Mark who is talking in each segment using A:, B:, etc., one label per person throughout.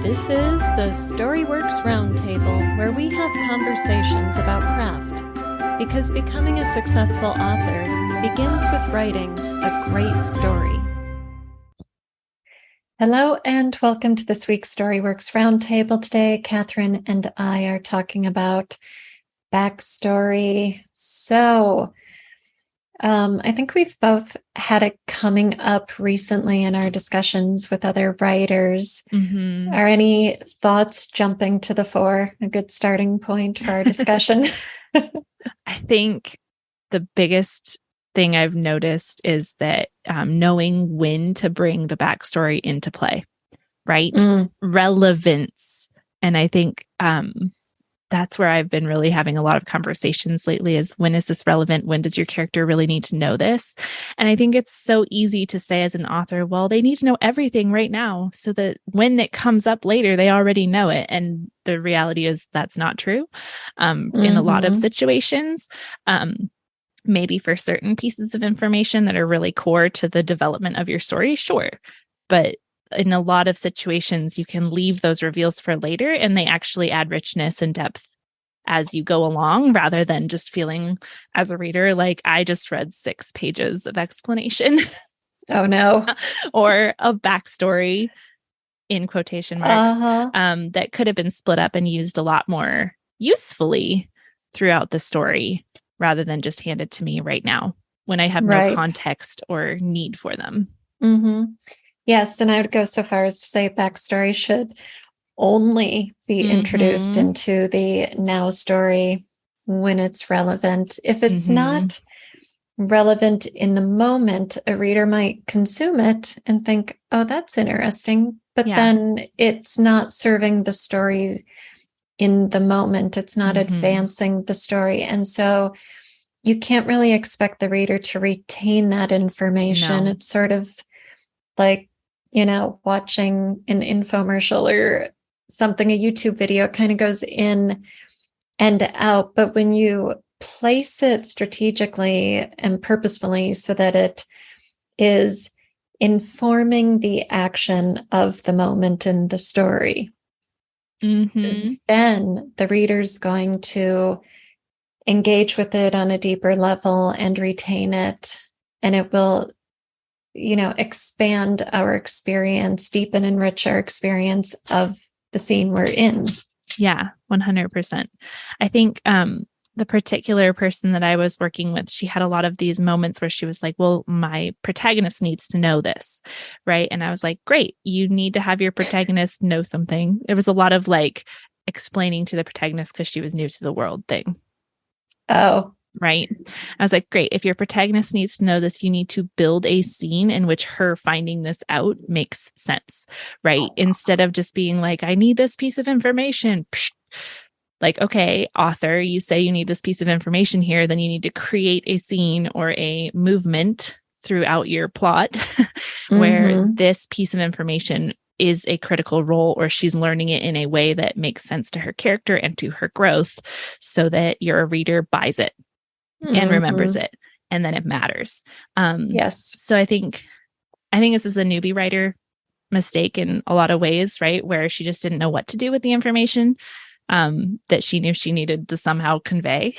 A: This is the Storyworks Roundtable, where we have conversations about craft, because becoming a successful author begins with writing a great story. Hello and welcome to this week's Storyworks Roundtable. Today, Kathryn and I are talking about backstory. So, I think we've both had it coming up recently in our discussions with other writers.
B: Mm-hmm.
A: Are any thoughts jumping to the fore? A good starting point for our discussion?
B: I think the biggest thing I've noticed is that knowing when to bring the backstory into play, right? Relevance. And I think that's where I've been really having a lot of conversations lately is when is this relevant? When does your character really need to know this? And I think it's so easy to say as an author, well, they need to know everything right now so that when it comes up later, they already know it. And the reality is that's not true in a lot of situations. Maybe for certain pieces of information that are really core to the development of your story, sure. But in a lot of situations, you can leave those reveals for later and they actually add richness and depth as you go along, rather than just feeling as a reader like I just read 6 pages of explanation.
A: Oh, no.
B: Or a backstory in quotation marks that could have been split up and used a lot more usefully throughout the story rather than just handed to me right now when I have no context or need for them.
A: Mm-hmm. Yes, and I would go so far as to say backstory should only be introduced into the now story when it's relevant. If it's not relevant in the moment, a reader might consume it and think, oh, that's interesting. But then it's not serving the story in the moment. It's not advancing the story. And so you can't really expect the reader to retain that information.
B: No.
A: It's sort of like, watching an infomercial or something, a YouTube video, kind of goes in and out. But when you place it strategically and purposefully so that it is informing the action of the moment in the story, then the reader's going to engage with it on a deeper level and retain it. And it will expand our experience, deepen, enrich our experience of the scene we're in.
B: Yeah, 100%. I think the particular person that I was working with, she had a lot of these moments where she was like, well, my protagonist needs to know this, right? And I was like, great, you need to have your protagonist know something. There was a lot of explaining to the protagonist because she was new to the world thing.
A: Oh,
B: right. I was like, great. If your protagonist needs to know this, you need to build a scene in which her finding this out makes sense, right? Instead of just being like, I need this piece of information. Psh. Like, okay, author, you say you need this piece of information here, then you need to create a scene or a movement throughout your plot where this piece of information is a critical role, or she's learning it in a way that makes sense to her character and to her growth so that your reader buys it and remembers it, and then it matters.
A: Yes.
B: So I think this is a newbie writer mistake in a lot of ways, right? Where she just didn't know what to do with the information that she knew she needed to somehow convey.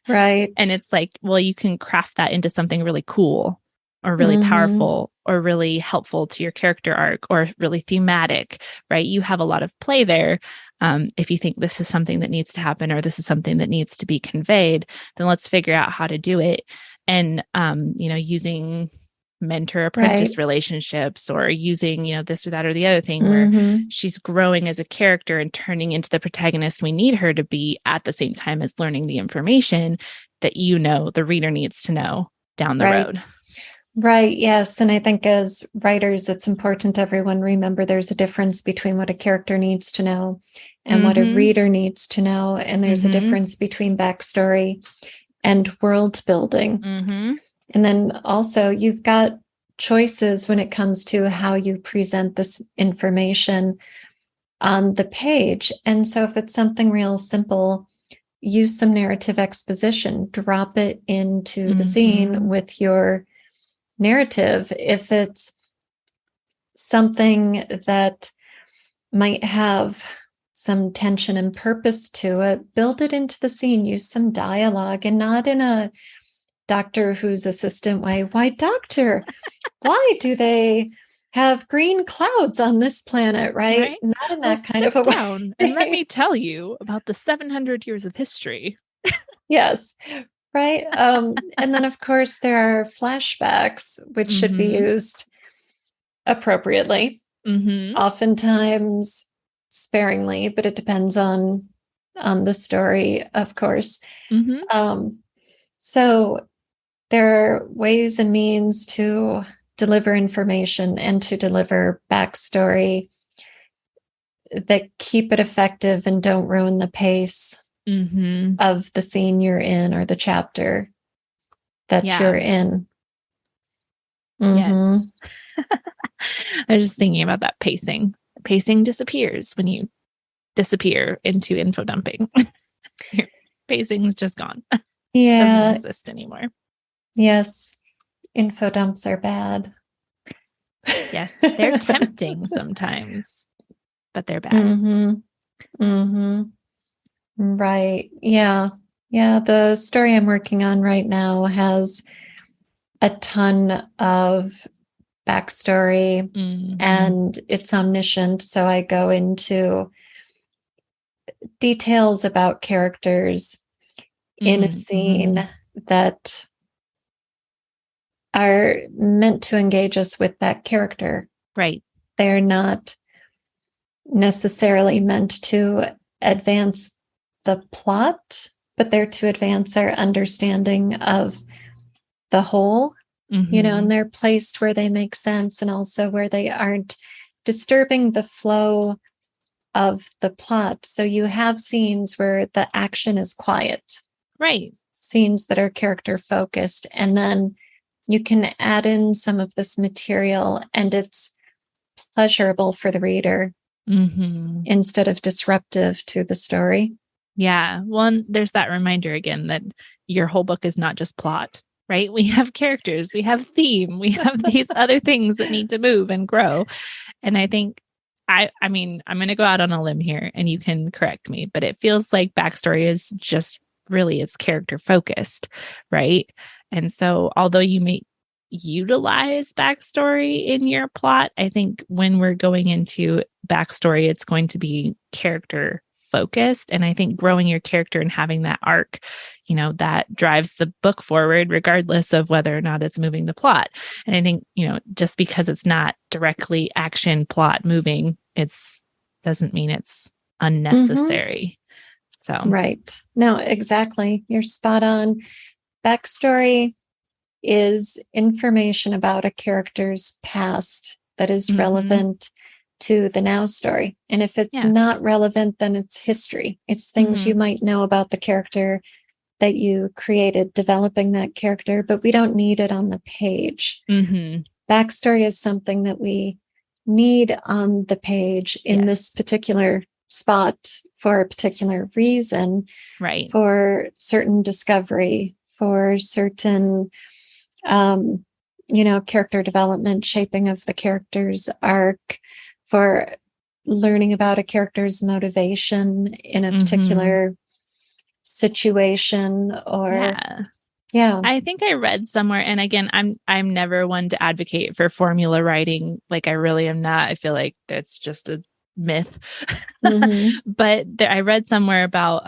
A: Right.
B: And it's like, well, you can craft that into something really cool or really powerful or really helpful to your character arc or really thematic, right? You have a lot of play there. If you think this is something that needs to happen or this is something that needs to be conveyed, then let's figure out how to do it. And, using mentor-apprentice relationships or using, this or that or the other thing where she's growing as a character and turning into the protagonist we need her to be at the same time as learning the information that the reader needs to know down the road.
A: Right. Yes. And I think as writers, it's important everyone remember there's a difference between what a character needs to know and what a reader needs to know. And there's a difference between backstory and world building. And then also you've got choices when it comes to how you present this information on the page. And so if it's something real simple, use some narrative exposition, drop it into the scene with your narrative. If it's something that might have some tension and purpose to it, build it into the scene, use some dialogue, and not in a Doctor Who's assistant way. Why, Doctor, why do they have green clouds on this planet, right? Not in that kind of a way.
B: And let me tell you about the 700 years of history.
A: Yes, right. And then, of course, there are flashbacks, which should be used appropriately, oftentimes sparingly, but it depends on the story, of course. So there are ways and means to deliver information and to deliver backstory that keep it effective and don't ruin the pace of the scene you're in or the chapter that you're in.
B: Yes. I was just thinking about that pacing. Pacing disappears when you disappear into info dumping. Pacing is just gone.
A: Yeah.
B: Doesn't exist anymore.
A: Yes. Info dumps are bad.
B: Yes. They're tempting sometimes, but they're bad.
A: Right. Yeah. Yeah. The story I'm working on right now has a ton of backstory and it's omniscient. So I go into details about characters in a scene that are meant to engage us with that character.
B: Right.
A: They're not necessarily meant to advance the plot, but they're to advance our understanding of the whole, and they're placed where they make sense and also where they aren't disturbing the flow of the plot. So you have scenes where the action is quiet.
B: Right.
A: Scenes that are character focused. And then you can add in some of this material and it's pleasurable for the reader instead of disruptive to the story.
B: Yeah. Well, there's that reminder again that your whole book is not just plot, right? We have characters, we have theme, we have these other things that need to move and grow. And I think, I mean, I'm going to go out on a limb here and you can correct me, but it feels like backstory is just really, it's character focused, right? And so although you may utilize backstory in your plot, I think when we're going into backstory, it's going to be character focused. And I think growing your character and having that arc, that drives the book forward, regardless of whether or not it's moving the plot. And I think, just because it's not directly action plot moving, doesn't mean it's unnecessary. So,
A: right. No, exactly. You're spot on. Backstory is information about a character's past that is relevant to the now story. And if it's not relevant, then it's history. It's things you might know about the character that you created, developing that character, but we don't need it on the page. Backstory is something that we need on the page in this particular spot for a particular reason,
B: right?
A: For certain discovery, for certain character development, shaping of the character's arc, for learning about a character's motivation in a particular situation or
B: I think I read somewhere, and again, I'm never one to advocate for formula writing. Like I really am not. I feel like that's just a myth. But I read somewhere about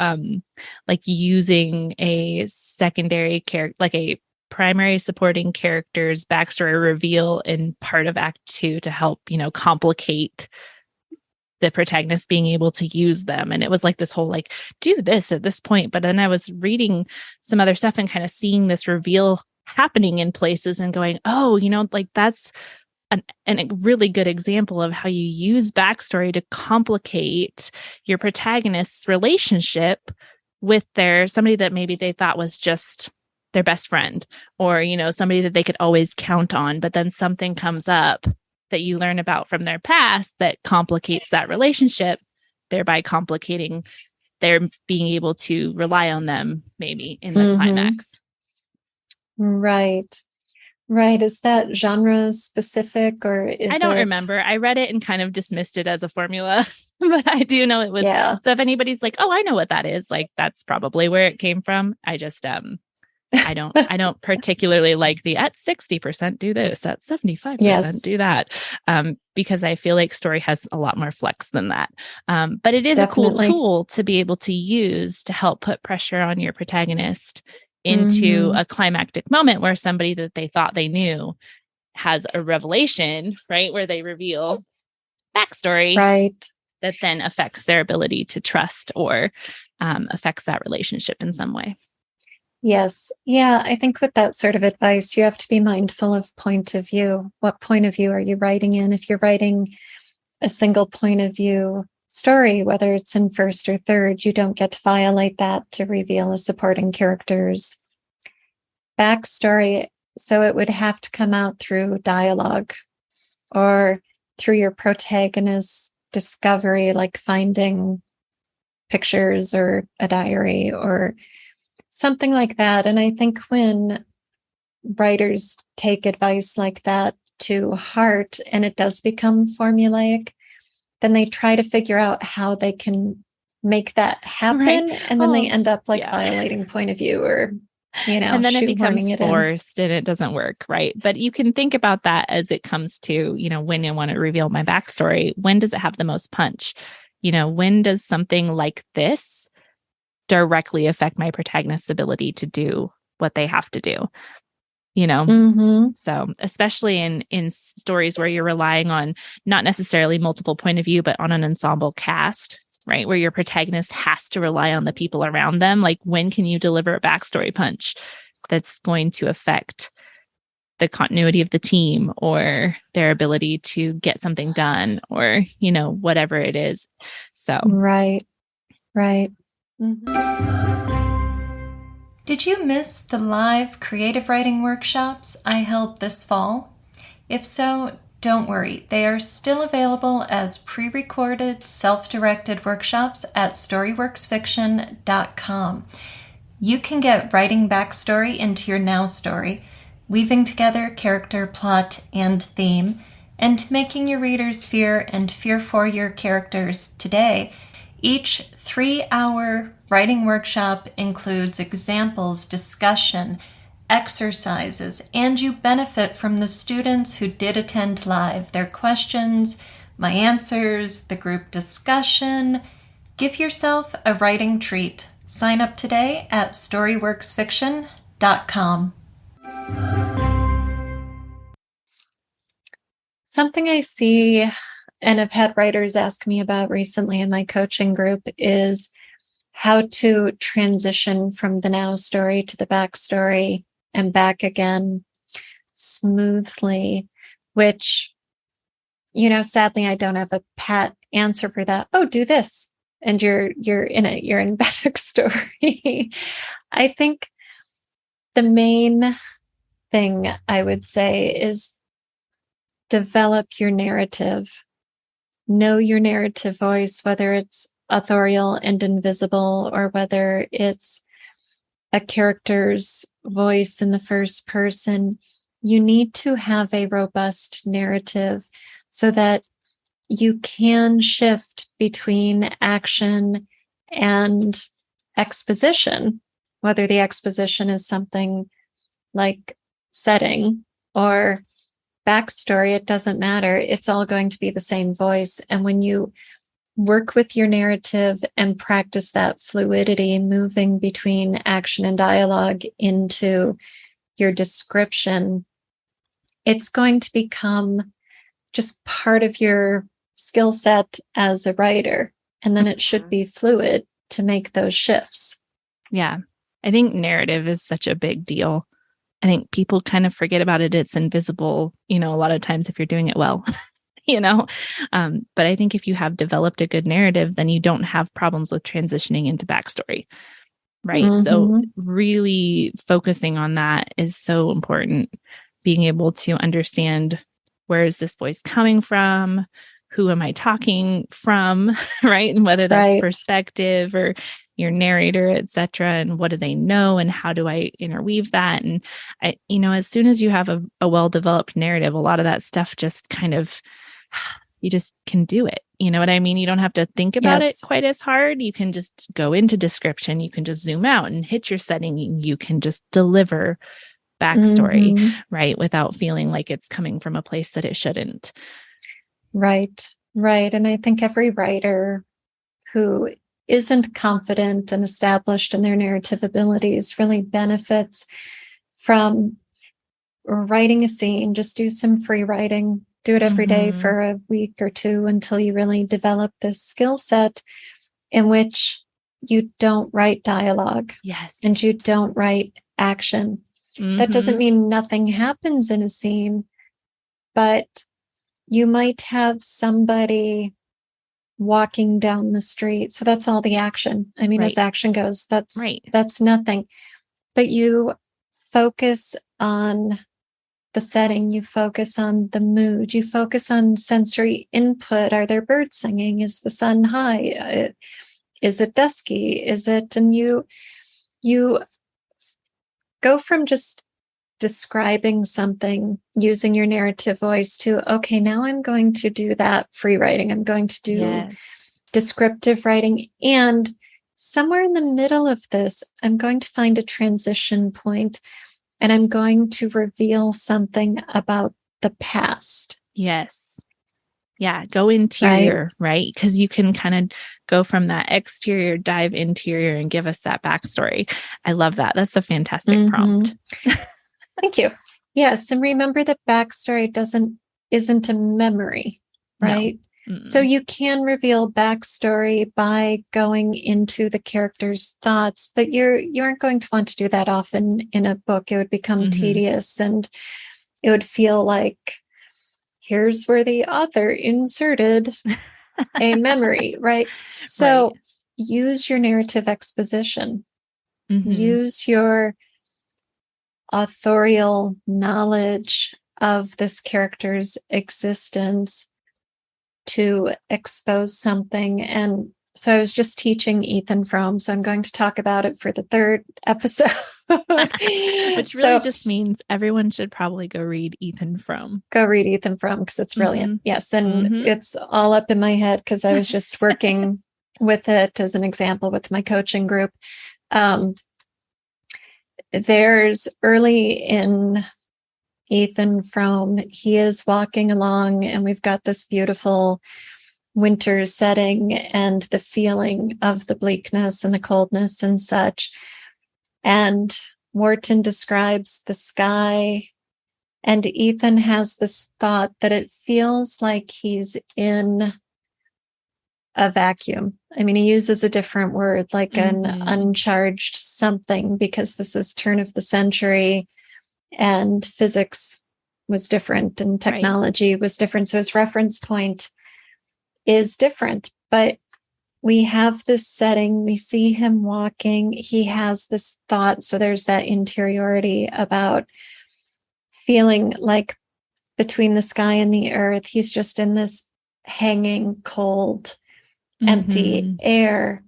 B: like using a secondary character, like a primary supporting character's backstory reveal in part of Act 2 to help, complicate the protagonist being able to use them. And it was like this whole like, do this at this point. But then I was reading some other stuff and kind of seeing this reveal happening in places and going, oh, like that's a really good example of how you use backstory to complicate your protagonist's relationship with somebody that maybe they thought was just their best friend, or, somebody that they could always count on. But then something comes up that you learn about from their past that complicates that relationship, thereby complicating their being able to rely on them maybe in the climax.
A: Right. Right. Is that genre specific or is
B: I don't
A: it?
B: remember. I read it and kind of dismissed it as a formula, but I do know it was.
A: Yeah.
B: So if anybody's like, "Oh, I know what that is," like that's probably where it came from. I just I don't particularly like the at 60% do this, at 75%
A: Yes,
B: do that. Because I feel like story has a lot more flex than that. But it is a cool
A: definitely.
B: tool to be able to use to help put pressure on your protagonist into
A: Mm-hmm.
B: a climactic moment where somebody that they thought they knew has a revelation, right? Where they reveal backstory
A: Right.
B: that then affects their ability to trust or affects that relationship in some way.
A: Yes. Yeah. I think with that sort of advice, you have to be mindful of point of view. What point of view are you writing in? If you're writing a single point of view story, whether it's in first or third, you don't get to violate that to reveal a supporting character's backstory. So it would have to come out through dialogue or through your protagonist's discovery, like finding pictures or a diary or something like that. And I think when writers take advice like that to heart and it does become formulaic, then they try to figure out how they can make that happen.
B: Right.
A: And then they end up like
B: yeah.
A: violating point of view or,
B: And then it becomes
A: shoehorning it
B: forced and it doesn't work. Right. But you can think about that as it comes to, when you want to reveal my backstory, when does it have the most punch? When does something like this directly affect my protagonist's ability to do what they have to do?
A: Mm-hmm.
B: So especially in stories where you're relying on not necessarily multiple point of view, but on an ensemble cast, right? Where your protagonist has to rely on the people around them. Like, when can you deliver a backstory punch that's going to affect the continuity of the team or their ability to get something done or, whatever it is. So,
A: Right. Mm-hmm. Did you miss the live creative writing workshops I held this fall? If so, don't worry. They are still available as pre-recorded, self-directed workshops at StoryWorksFiction.com. You can get writing backstory into your now story, weaving together character, plot, and theme, and making your readers fear and fear for your characters today. Each 3-hour writing workshop includes examples, discussion, exercises, and you benefit from the students who did attend live, their questions, my answers, the group discussion. Give yourself a writing treat. Sign up today at StoryWorksFiction.com. Something I see and have had writers ask me about recently in my coaching group is how to transition from the now story to the backstory and back again smoothly, which, sadly, I don't have a pat answer for that. Oh, do this. And you're in it, you're in backstory. I think the main thing I would say is develop your narrative. Know your narrative voice, whether it's authorial and invisible or whether it's a character's voice in the first person. You need to have a robust narrative so that you can shift between action and exposition, whether the exposition is something like setting or backstory, it doesn't matter. It's all going to be the same voice. And when you work with your narrative and practice that fluidity, moving between action and dialogue into your description, it's going to become just part of your skill set as a writer. And then it should be fluid to make those shifts.
B: Yeah. I think narrative is such a big deal. I think people kind of forget about it. It's invisible, a lot of times if you're doing it well, but I think if you have developed a good narrative, then you don't have problems with transitioning into backstory. Right.
A: Mm-hmm.
B: So really focusing on that is so important. Being able to understand, where is this voice coming from? Who am I talking from? Right. And whether that's perspective or, your narrator, etc., and what do they know, and how do I interweave that? And as soon as you have a well-developed narrative, a lot of that stuff just kind of, you just can do it. You know what I mean? You don't have to think about it quite as hard. You can just go into description. You can just zoom out and hit your setting. You can just deliver backstory, right? Without feeling like it's coming from a place that it shouldn't.
A: Right. And I think every writer who isn't confident and established in their narrative abilities really benefits from writing a scene. Just do some free writing. Do it every day for a week or two until you really develop this skill set in which you don't write dialogue.
B: Yes.
A: And you don't write action. That doesn't mean nothing happens in a scene, but you might have somebody walking down the street. So that's all the action. I mean, as action goes, that's nothing. But you focus on the setting, you focus on the mood, you focus on sensory input. Are there birds singing? Is the sun high? Is it dusky? And you go from just describing something using your narrative voice to, okay, now I'm going to do that free writing. I'm going to do descriptive writing. And somewhere in the middle of this, I'm going to find a transition point, and I'm going to reveal something about the past.
B: Yes. Yeah. Go interior, right? Because you can kind of go from that exterior, dive interior, and give us that backstory. I love that. That's a fantastic prompt.
A: Thank you. Yes. And remember that backstory isn't a memory, right? No. So you can reveal backstory by going into the character's thoughts, but you aren't going to want to do that often in a book. It would become tedious, and it would feel like, here's where the author inserted a memory, right? So use your narrative exposition. Use your authorial knowledge of this character's existence to expose something. And so I was just teaching Ethan Frome, so I'm going to talk about it for the third episode.
B: Which really just means everyone should probably go read Ethan Frome.
A: Go read Ethan Frome because it's brilliant. Yes. And it's all up in my head because I was just working with it as an example with my coaching group. There's early in Ethan Frome, he is walking along, and we've got this beautiful winter setting and the feeling of the bleakness and the coldness and such. And Wharton describes the sky, and Ethan has this thought that it feels like he's in a vacuum. I mean, he uses a different word, like an uncharged something, because this is turn of the century and physics was different and technology was different. So his reference point is different, but we have this setting, we see him walking, he has this thought. So there's that interiority about feeling like between the sky and the earth, he's just in this hanging, cold, empty air.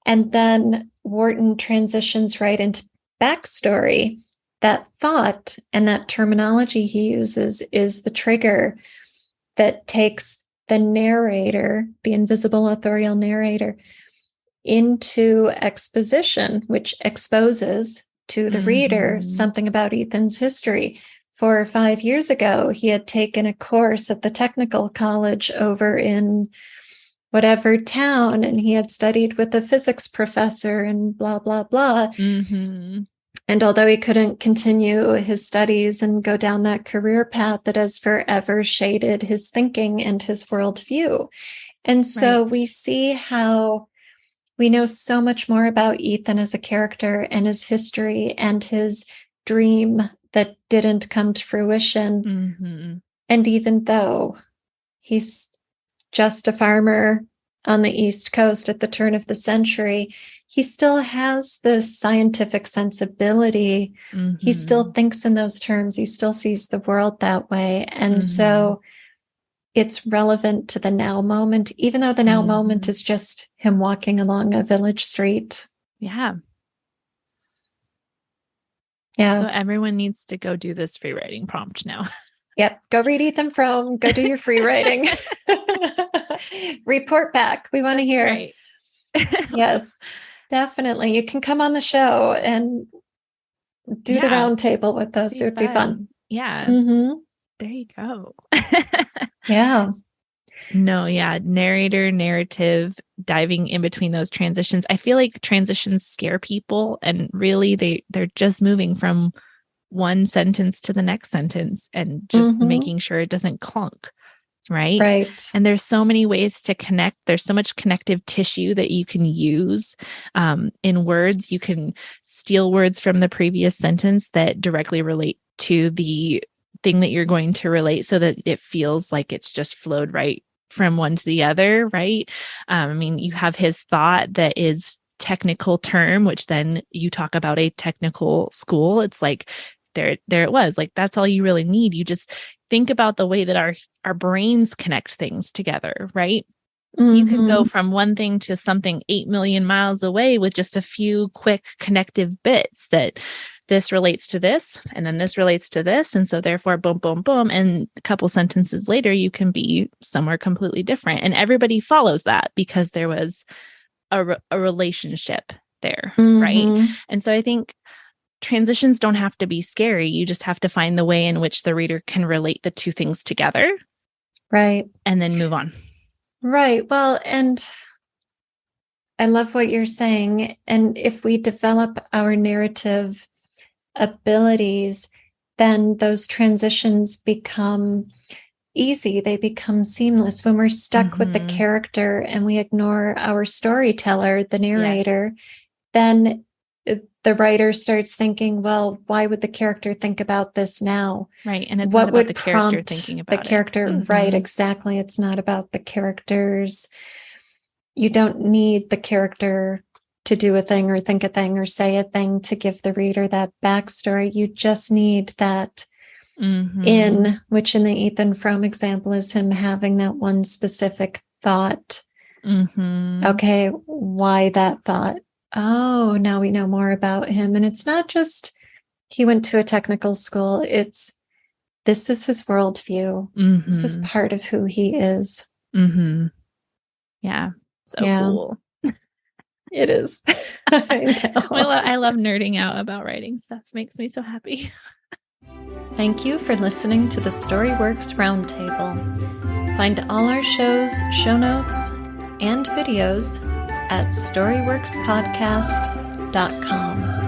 A: And then Wharton transitions right into backstory. That thought and that terminology he uses is the trigger that takes the narrator, the invisible authorial narrator, into exposition, which exposes to the reader something about Ethan's history. 4 or 5 years ago, he had taken a course at the technical college over in whatever town, and he had studied with a physics professor and blah, blah, blah. And although he couldn't continue his studies and go down that career path, that has forever shaded his thinking and his worldview. And so we see how we know so much more about Ethan as a character and his history and his dream that didn't come to fruition. And even though he's just a farmer on the East Coast at the turn of the century, he still has the scientific sensibility. He still thinks in those terms. He still sees the world that way. And so it's relevant to the now moment, even though the now moment is just him walking along a village street.
B: Yeah.
A: Yeah.
B: So everyone needs to go do this free writing prompt now.
A: Yep. Go read Ethan Frome. Go do your free writing. Report back. We want to hear.
B: Right.
A: Yes, definitely. You can come on the show and do the round table with us. It would be fun.
B: Yeah.
A: Mm-hmm.
B: There you go.
A: Yeah.
B: No, yeah. Narrator, narrative, diving in between those transitions. I feel like transitions scare people, and really they're just moving from one sentence to the next sentence and just making sure it doesn't clunk. Right. And there's so many ways to connect. There's so much connective tissue that you can use in words. You can steal words from the previous sentence that directly relate to the thing that you're going to relate, so that it feels like it's just flowed right from one to the other. Right. I mean, you have his thought that is technical term, which then you talk about a technical school. It's like, there it was. Like, that's all you really need. You just think about the way that our brains connect things together, right? You can go from one thing to something 8 million miles away with just a few quick connective bits that this relates to this, and then this relates to this. And so therefore, boom, boom, boom. And a couple sentences later, you can be somewhere completely different. And everybody follows that because there was a relationship there, right? And so I think transitions don't have to be scary. You just have to find the way in which the reader can relate the two things together.
A: Right.
B: And then move on.
A: Right. Well, and I love what you're saying. And if we develop our narrative abilities, then those transitions become easy. They become seamless. When we're stuck with the character and we ignore our storyteller, the narrator, then the writer starts thinking, well, why would the character think about this now?
B: Right. And it's
A: what
B: not about
A: would
B: the character thinking about
A: the character? Right. Exactly. It's not about the characters. You don't need the character to do a thing or think a thing or say a thing to give the reader that backstory. You just need that which in the Ethan Frome example is him having that one specific thought. Okay. Why that thought? Oh, now we know more about him. And it's not just he went to a technical school. It's this is his worldview. This is part of who he is.
B: Yeah. So cool.
A: It is. I know.
B: I love nerding out about writing stuff. It makes me so happy.
A: Thank you for listening to the StoryWorks Roundtable. Find all our shows, show notes, and videos at storyworkspodcast.com.